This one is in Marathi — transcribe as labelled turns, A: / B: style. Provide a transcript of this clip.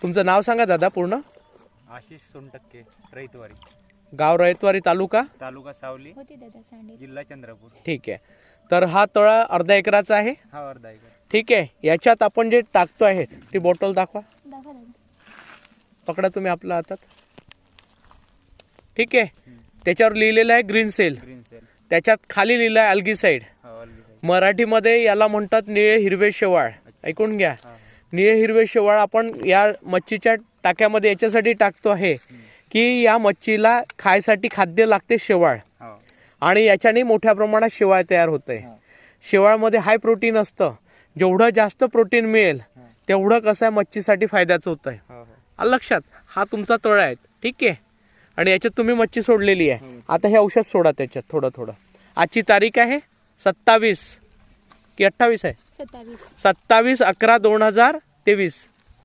A: तुमचं नाव सांगा दादा पूर्ण.
B: आशिष सोनटक्के, रैतवारी,
A: गाव रयतवारी, तालुका
B: सावली, जिल्हा चंद्रपूर.
A: ठीक आहे. तर हा तळा अर्धा एकराचा आहे.
B: हा अर्धा एकर.
A: ठीक आहे. याच्यात आपण जे टाकतो आहे ती बॉटल दाखवा. पकडा तुम्ही आपल्या हातात. ठीक आहे. त्याच्यावर लिहिलेलं आहे ग्रीन सेल. त्याच्यात खाली लिहिलं आहे अल्गीसाइड. मराठीमध्ये याला म्हणतात निळे हिरवे शेवाळ. ऐकून घ्या. निळे हिरवे शेवाळ आपण या मच्छीच्या टाक्यामध्ये याच्यासाठी टाकतो आहे की या मच्छीला खायसाठी खाद्य लागते शेवाळ, आणि याच्याने मोठ्या प्रमाणात शेवाळ तयार होते. शेवाळमध्ये हाय प्रोटीन असतं. जेवढं जास्त प्रोटीन मिळेल तेवढं कसं आहे मच्छीसाठी फायद्याचं होत आहे. आलं लक्षात. हा तुमचा तळ आहे. ठीक आहे. आणि याच्यात तुम्ही मच्छी सोडलेली आहे. आता हे औषध सोडा त्याच्यात थोडं थोडं. आजची तारीख आहे 27 की 28 आहे? 27/11/2023.